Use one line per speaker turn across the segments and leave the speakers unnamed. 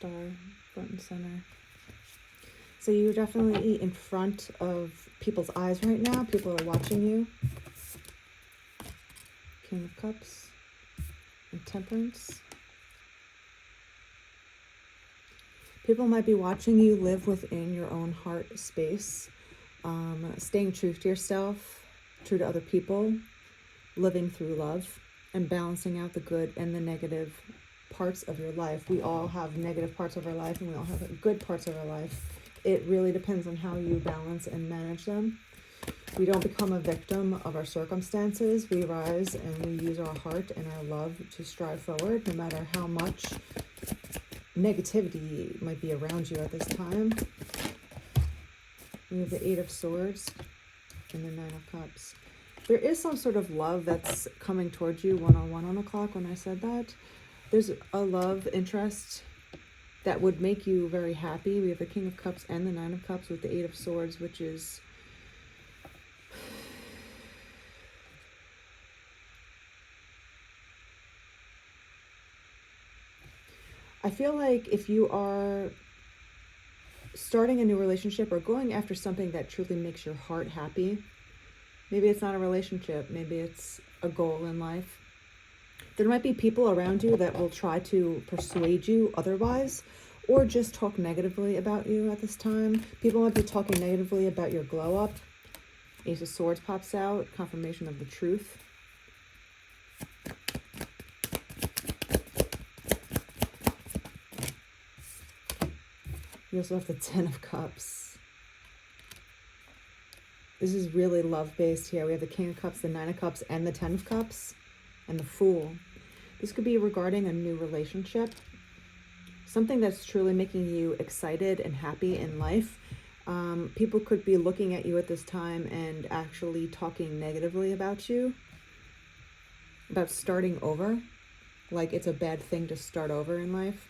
star front and center. So you're definitely in front of people's eyes right now. People are watching you. King of Cups and Temperance. People might be watching you live within your own heart space, staying true to yourself, true to other people, living through love, and balancing out the good and the negative parts of your life. We all have negative parts of our life, and we all have good parts of our life. It really depends on how you balance and manage them. We don't become a victim of our circumstances. We rise and we use our heart and our love to strive forward, no matter how much negativity might be around you at this time. We have the Eight of Swords and the Nine of Cups. There is some sort of love that's coming towards you one-on-one on the clock when I said that. There's a love interest that would make you very happy. We have the King of Cups and the Nine of Cups with the Eight of Swords, which is I feel like if you are starting a new relationship or going after something that truly makes your heart happy, maybe it's not a relationship, maybe it's a goal in life. There might be people around you that will try to persuade you otherwise, or just talk negatively about you at this time. People might be talking negatively about your glow up. Ace of Swords pops out, confirmation of the truth. You also have the Ten of Cups. This is really love-based here. We have the King of Cups, the Nine of Cups, and the Ten of Cups, and the Fool. This could be regarding a new relationship, something that's truly making you excited and happy in life. People could be looking at you at this time and actually talking negatively about you, about starting over, like it's a bad thing to start over in life.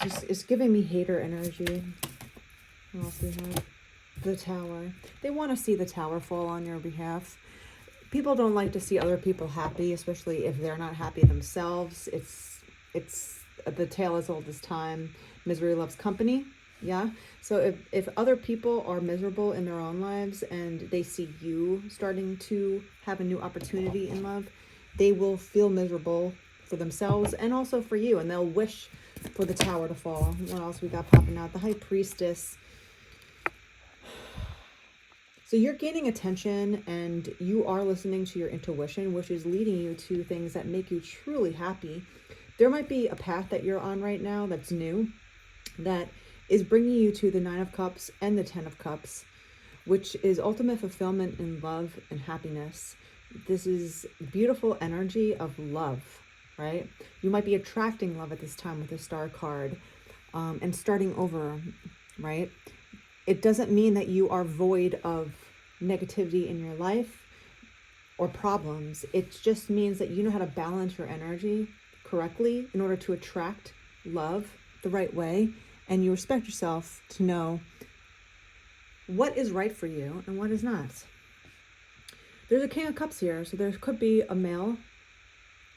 It's giving me hater energy. What else do we have? The Tower. They want to see the tower fall on your behalf. People don't like to see other people happy, especially if they're not happy themselves. It's the tale as old as time. Misery loves company. Yeah. So if other people are miserable in their own lives and they see you starting to have a new opportunity in love, they will feel miserable for themselves and also for you, and they'll wish for the tower to fall. What else we got popping out? The High Priestess. So you're gaining attention and you are listening to your intuition, which is leading you to things that make you truly happy. There might be a path that you're on right now that's new, that is bringing you to the Nine of Cups and the Ten of Cups, which is ultimate fulfillment in love and happiness. This is beautiful energy of love, right? You might be attracting love at this time with the Star card, and starting over, right? It doesn't mean that you are void of negativity in your life or problems. It just means that you know how to balance your energy correctly in order to attract love the right way, and you respect yourself to know what is right for you and what is not. There's a King of Cups here, so there could be a male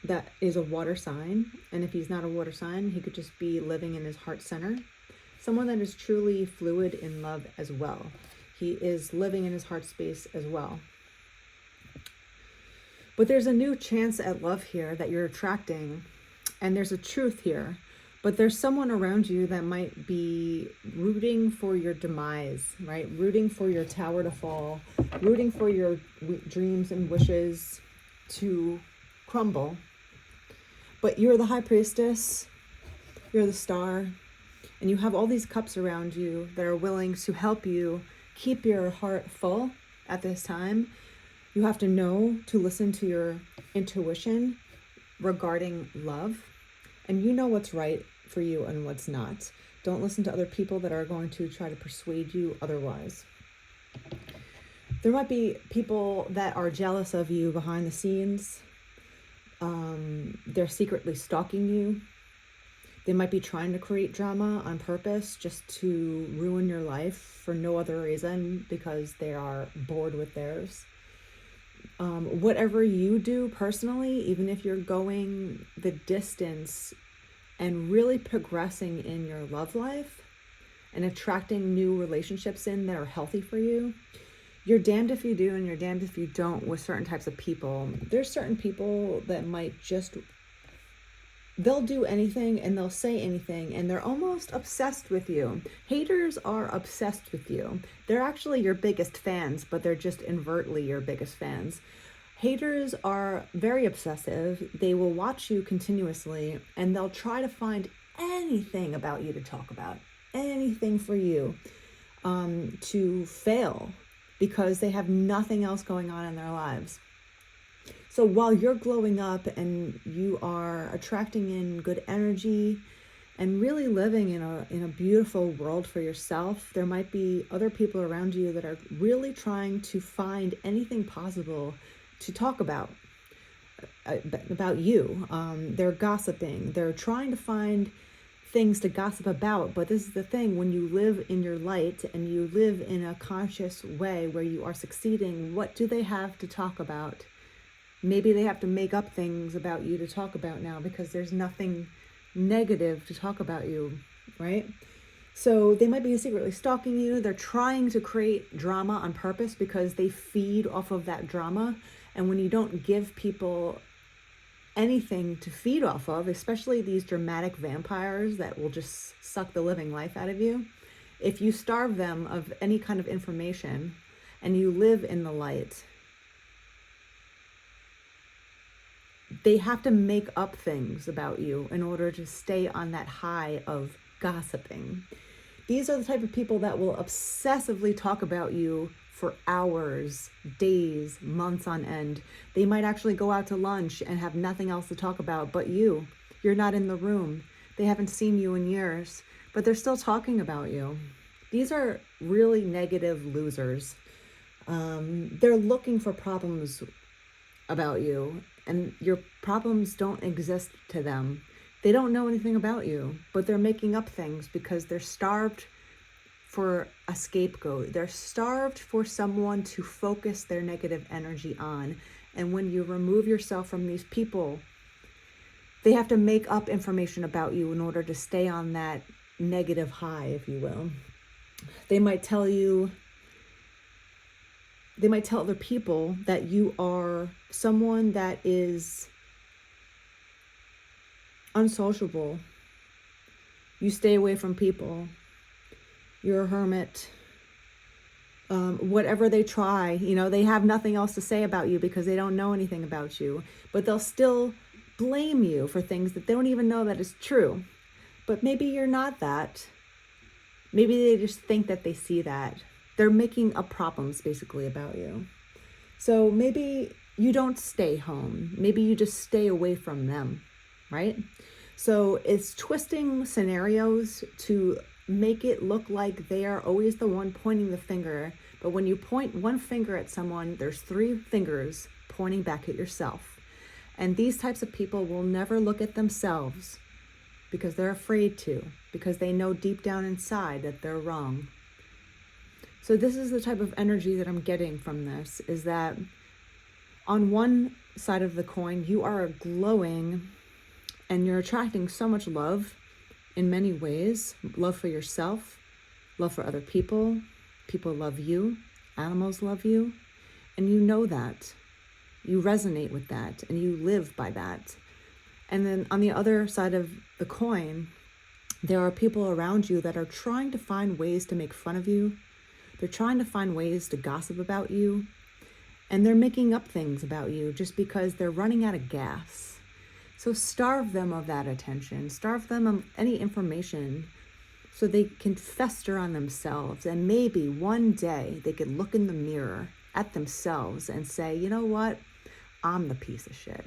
that is a water sign, and if he's not a water sign, he could just be living in his heart center. Someone that is truly fluid in love as well. He is living in his heart space as well. But there's a new chance at love here that you're attracting, and there's a truth here. But there's someone around you that might be rooting for your demise, right? Rooting for your tower to fall, rooting for your dreams and wishes to crumble. But you're the High Priestess, you're the Star, and you have all these cups around you that are willing to help you keep your heart full at this time. You have to know to listen to your intuition regarding love, and you know what's right for you and what's not. Don't listen to other people that are going to try to persuade you otherwise. There might be people that are jealous of you behind the scenes. They're secretly stalking you. They might be trying to create drama on purpose just to ruin your life for no other reason because they are bored with theirs. Whatever you do personally, even if you're going the distance and really progressing in your love life and attracting new relationships in that are healthy for you, you're damned if you do and you're damned if you don't with certain types of people. There's certain people that might just, they'll do anything and they'll say anything and they're almost obsessed with you. Haters are obsessed with you. They're actually your biggest fans, but they're just invertly your biggest fans. Haters are very obsessive. They will watch you continuously and they'll try to find anything about you to talk about, anything for you to fail, because they have nothing else going on in their lives. So while you're glowing up and you are attracting in good energy and really living in a beautiful world for yourself, there might be other people around you that are really trying to find anything possible to talk about you. They're gossiping. They're trying to find things to gossip about. But this is the thing, when you live in your light and you live in a conscious way where you are succeeding, what do they have to talk about? Maybe they have to make up things about you to talk about now because there's nothing negative to talk about you, right? So they might be secretly stalking you. They're trying to create drama on purpose because they feed off of that drama. And when you don't give people anything to feed off of, especially these dramatic vampires that will just suck the living life out of you, if you starve them of any kind of information and you live in the light, they have to make up things about you in order to stay on that high of gossiping. These are the type of people that will obsessively talk about you for hours, days, months on end. They might actually go out to lunch and have nothing else to talk about but you. You're not in the room. They haven't seen you in years, but they're still talking about you. These are really negative losers. They're looking for problems about you, and your problems don't exist to them. They don't know anything about you, but they're making up things because they're starved for a scapegoat. They're starved for someone to focus their negative energy on. And when you remove yourself from these people, they have to make up information about you in order to stay on that negative high, if you will. They might tell other people that you are someone that is unsociable. You stay away from people. You're a hermit. Whatever they try, they have nothing else to say about you because they don't know anything about you, but they'll still blame you for things that they don't even know that is true. But maybe you're not that. Maybe they just think that they see that. They're making up problems basically about you. So maybe you don't stay home. Maybe you just stay away from them, right? So it's twisting scenarios to make it look like they are always the one pointing the finger. But when you point one finger at someone, there's 3 fingers pointing back at yourself. And these types of people will never look at themselves because they're afraid to, because they know deep down inside that they're wrong. So this is the type of energy that I'm getting from this, is that on one side of the coin, you are glowing and you're attracting so much love in many ways. Love for yourself, love for other people. People love you, animals love you, and you know that. You resonate with that and you live by that. And then on the other side of the coin, there are people around you that are trying to find ways to make fun of you. They're trying to find ways to gossip about you. And they're making up things about you just because they're running out of gas. So starve them of that attention. Starve them of any information so they can fester on themselves. And maybe one day they could look in the mirror at themselves and say, you know what? I'm the piece of shit.